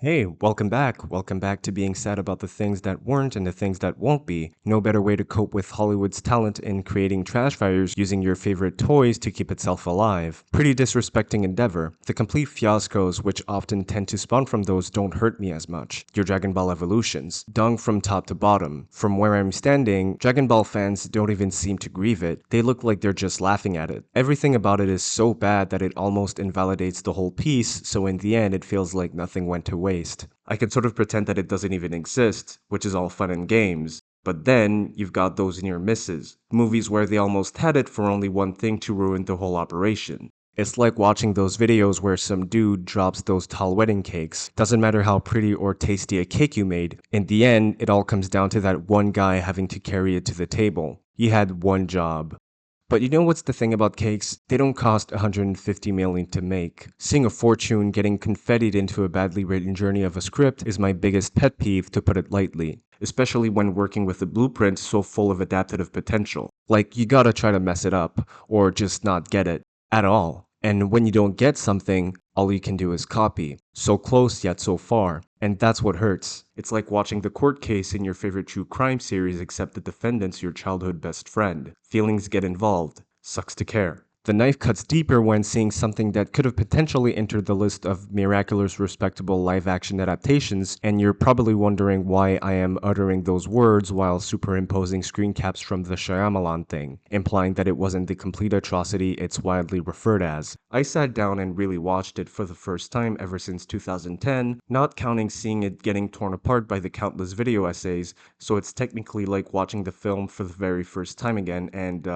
Hey, welcome back. Welcome back to being sad about the things that weren't and the things that won't be. No better way to cope with Hollywood's talent in creating trash fires using your favorite toys to keep itself alive. Pretty disrespecting endeavor. The complete fiascos which often tend to spawn from those don't hurt me as much. Your Dragon Ball evolutions. Dung from top to bottom. From where I'm standing, Dragon Ball fans don't even seem to grieve it. They look like they're just laughing at it. Everything about it is so bad that it almost invalidates the whole piece, so in the end it feels like nothing went to waste. I could sort of pretend that it doesn't even exist, which is all fun and games. But then, you've got those near misses. Movies where they almost had it for only one thing to ruin the whole operation. It's like watching those videos where some dude drops those tall wedding cakes. Doesn't matter how pretty or tasty a cake you made, in the end, it all comes down to that one guy having to carry it to the table. He had one job. But you know what's the thing about cakes? They don't cost 150 million to make. Seeing a fortune getting confettied into a badly written journey of a script is my biggest pet peeve, to put it lightly. Especially when working with a blueprint so full of adaptive potential. Like, you gotta try to mess it up, or just not get it. At all. And when you don't get something, all you can do is copy. So close yet so far. And that's what hurts. It's like watching the court case in your favorite true crime series except the defendant's your childhood best friend. Feelings get involved. Sucks to care. The knife cuts deeper when seeing something that could have potentially entered the list of miraculous respectable live-action adaptations, and you're probably wondering why I am uttering those words while superimposing screen caps from the Shyamalan thing, implying that it wasn't the complete atrocity it's widely referred as. I sat down and really watched it for the first time ever since 2010, not counting seeing it getting torn apart by the countless video essays, so it's technically like watching the film for the very first time again, and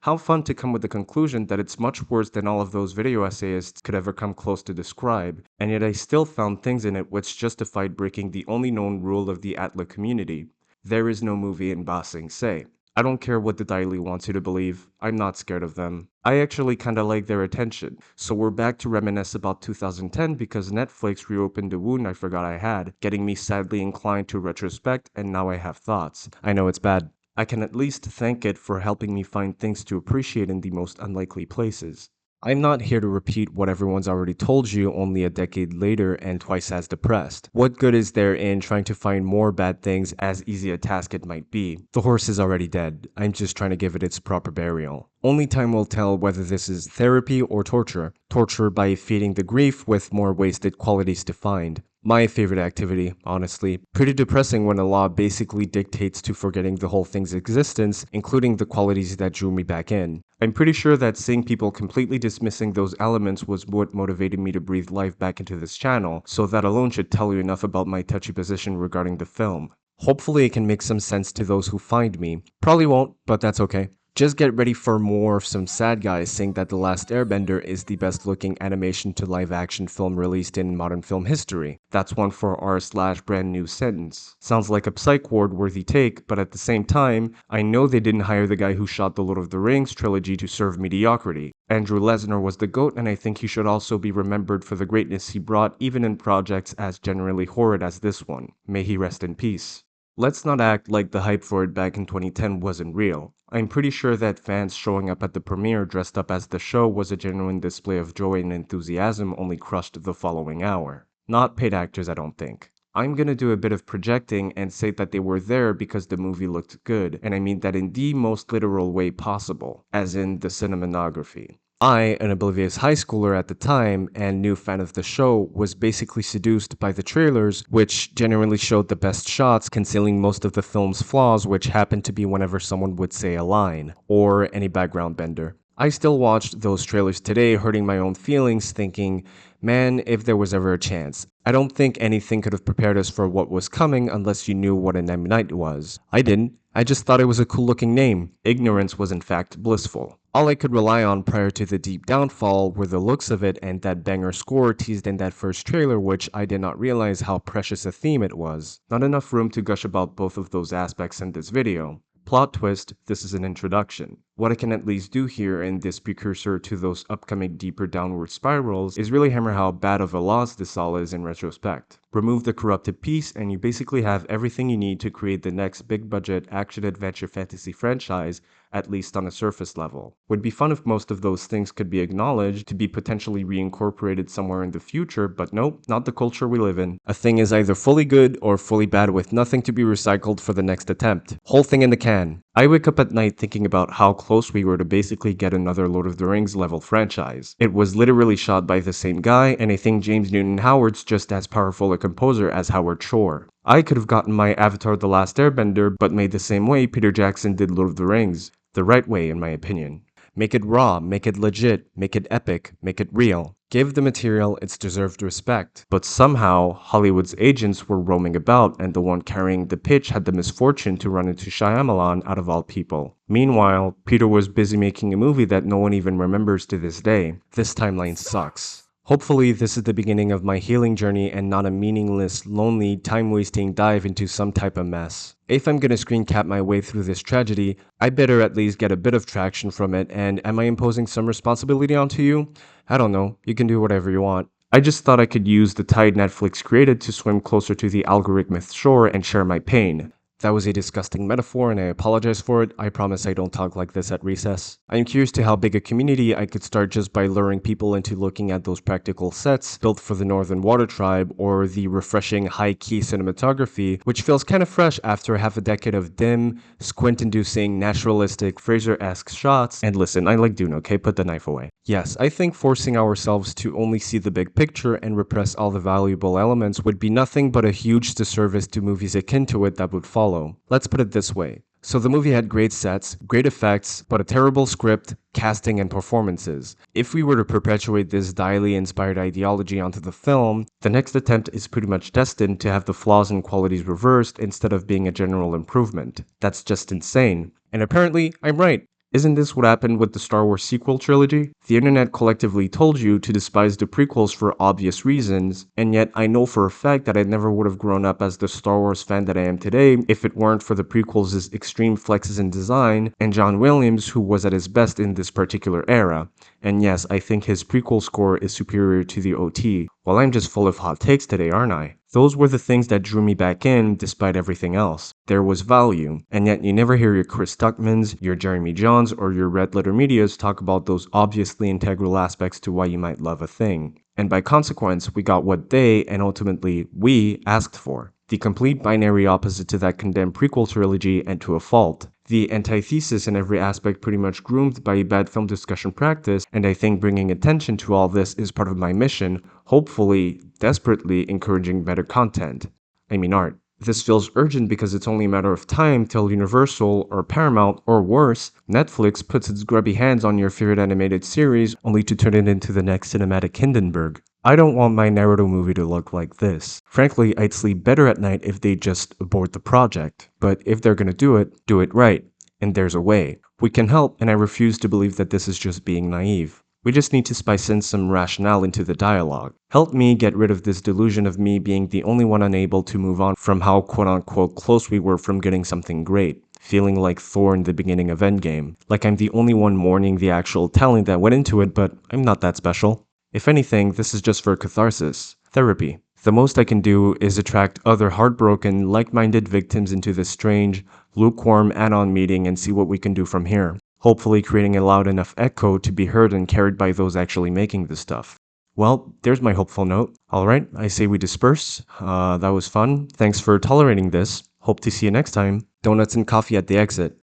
how fun to come with the conclusion that it's much worse than all of those video essayists could ever come close to describe, and yet I still found things in it which justified breaking the only known rule of the Atla community. There is no movie in Ba Sing Se. I don't care what the Daily wants you to believe, I'm not scared of them. I actually kinda like their attention, so we're back to reminisce about 2010 because Netflix reopened a wound I forgot I had, getting me sadly inclined to retrospect, and now I have thoughts. I know it's bad. I can at least thank it for helping me find things to appreciate in the most unlikely places. I'm not here to repeat what everyone's already told you only a decade later and twice as depressed. What good is there in trying to find more bad things, as easy a task it might be? The horse is already dead. I'm just trying to give it its proper burial. Only time will tell whether this is therapy or torture. Torture by feeding the grief with more wasted qualities to find. My favorite activity, honestly. Pretty depressing when a law basically dictates to forgetting the whole thing's existence, including the qualities that drew me back in. I'm pretty sure that seeing people completely dismissing those elements was what motivated me to breathe life back into this channel, so that alone should tell you enough about my touchy position regarding the film. Hopefully it can make some sense to those who find me. Probably won't, but that's okay. Just get ready for more of some sad guys saying that The Last Airbender is the best looking animation to live action film released in modern film history. That's one for r/brand new sentence. Sounds like a psych ward worthy take, but at the same time, I know they didn't hire the guy who shot the Lord of the Rings trilogy to serve mediocrity. Andrew Lesnar was the GOAT, and I think he should also be remembered for the greatness he brought even in projects as generally horrid as this one. May he rest in peace. Let's not act like the hype for it back in 2010 wasn't real. I'm pretty sure that fans showing up at the premiere dressed up as the show was a genuine display of joy and enthusiasm, only crushed the following hour. Not paid actors, I don't think. I'm gonna do a bit of projecting and say that they were there because the movie looked good, and I mean that in the most literal way possible, as in the cinematography. I, an oblivious high schooler at the time and new fan of the show, was basically seduced by the trailers, which genuinely showed the best shots, concealing most of the film's flaws, which happened to be whenever someone would say a line, or any background bender. I still watched those trailers today, hurting my own feelings, thinking, man, if there was ever a chance. I don't think anything could have prepared us for what was coming unless you knew what an M. Night was. I didn't. I just thought it was a cool looking name. Ignorance was in fact blissful. All I could rely on prior to the deep downfall were the looks of it and that banger score teased in that first trailer, which I did not realize how precious a theme it was. Not enough room to gush about both of those aspects in this video. Plot twist, this is an introduction. What I can at least do here in this precursor to those upcoming deeper downward spirals is really hammer how bad of a loss this all is in retrospect. Remove the corrupted piece and you basically have everything you need to create the next big budget action adventure fantasy franchise, at least on a surface level. Would be fun if most of those things could be acknowledged to be potentially reincorporated somewhere in the future, but nope, not the culture we live in. A thing is either fully good or fully bad with nothing to be recycled for the next attempt. Whole thing in the can. I wake up at night thinking about how close we were to basically get another Lord of the Rings level franchise. It was literally shot by the same guy, and I think James Newton Howard's just as powerful a composer as Howard Shore. I could have gotten my Avatar The Last Airbender, but made the same way Peter Jackson did Lord of the Rings. The right way, in my opinion. Make it raw, make it legit, make it epic, make it real. Give the material its deserved respect. But somehow, Hollywood's agents were roaming about and the one carrying the pitch had the misfortune to run into Shyamalan out of all people. Meanwhile, Peter was busy making a movie that no one even remembers to this day. This timeline sucks. Hopefully, this is the beginning of my healing journey and not a meaningless, lonely, time-wasting dive into some type of mess. If I'm gonna screen cap my way through this tragedy, I better at least get a bit of traction from it, and am I imposing some responsibility onto you? I don't know, you can do whatever you want. I just thought I could use the tide Netflix created to swim closer to the algorithmic shore and share my pain. That was a disgusting metaphor and I apologize for it. I promise I don't talk like this at recess. I am curious to how big a community I could start just by luring people into looking at those practical sets built for the Northern Water Tribe or the refreshing high-key cinematography, which feels kind of fresh after half a decade of dim, squint-inducing, naturalistic, Fraser-esque shots. And listen, I like Dune, okay? Put the knife away. Yes, I think forcing ourselves to only see the big picture and repress all the valuable elements would be nothing but a huge disservice to movies akin to it that would follow. Let's put it this way. So the movie had great sets, great effects, but a terrible script, casting, and performances. If we were to perpetuate this Diley-inspired ideology onto the film, the next attempt is pretty much destined to have the flaws and qualities reversed instead of being a general improvement. That's just insane. And apparently, I'm right. Isn't this what happened with the Star Wars sequel trilogy? The internet collectively told you to despise the prequels for obvious reasons, and yet I know for a fact that I never would have grown up as the Star Wars fan that I am today if it weren't for the prequels' extreme flexes in design and John Williams, who was at his best in this particular era. And yes, I think his prequel score is superior to the OT. Well, I'm just full of hot takes today, aren't I? Those were the things that drew me back in despite everything else. There was value, and yet you never hear your Chris Tuckmans, your Jeremy Johns, or your Red Letter Medias talk about those obviously integral aspects to why you might love a thing. And by consequence, we got what they, and ultimately we, asked for. The complete binary opposite to that condemned prequel trilogy and to a fault. The antithesis in every aspect pretty much groomed by a bad film discussion practice, and I think bringing attention to all this is part of my mission, hopefully, desperately encouraging better content. I mean art. This feels urgent because it's only a matter of time till Universal, or Paramount, or worse, Netflix puts its grubby hands on your favorite animated series only to turn it into the next cinematic Hindenburg. I don't want my Naruto movie to look like this. Frankly, I'd sleep better at night if they just abort the project. But if they're gonna do it right. And there's a way. We can help, and I refuse to believe that this is just being naive. We just need to spice in some rationale into the dialogue. Help me get rid of this delusion of me being the only one unable to move on from how quote-unquote close we were from getting something great. Feeling like Thor in the beginning of Endgame. Like I'm the only one mourning the actual talent that went into it, but I'm not that special. If anything, this is just for catharsis. Therapy. The most I can do is attract other heartbroken, like-minded victims into this strange, lukewarm anon meeting and see what we can do from here. Hopefully creating a loud enough echo to be heard and carried by those actually making the stuff. Well, there's my hopeful note. Alright, I say we disperse. That was fun. Thanks for tolerating this. Hope to see you next time. Donuts and coffee at the exit.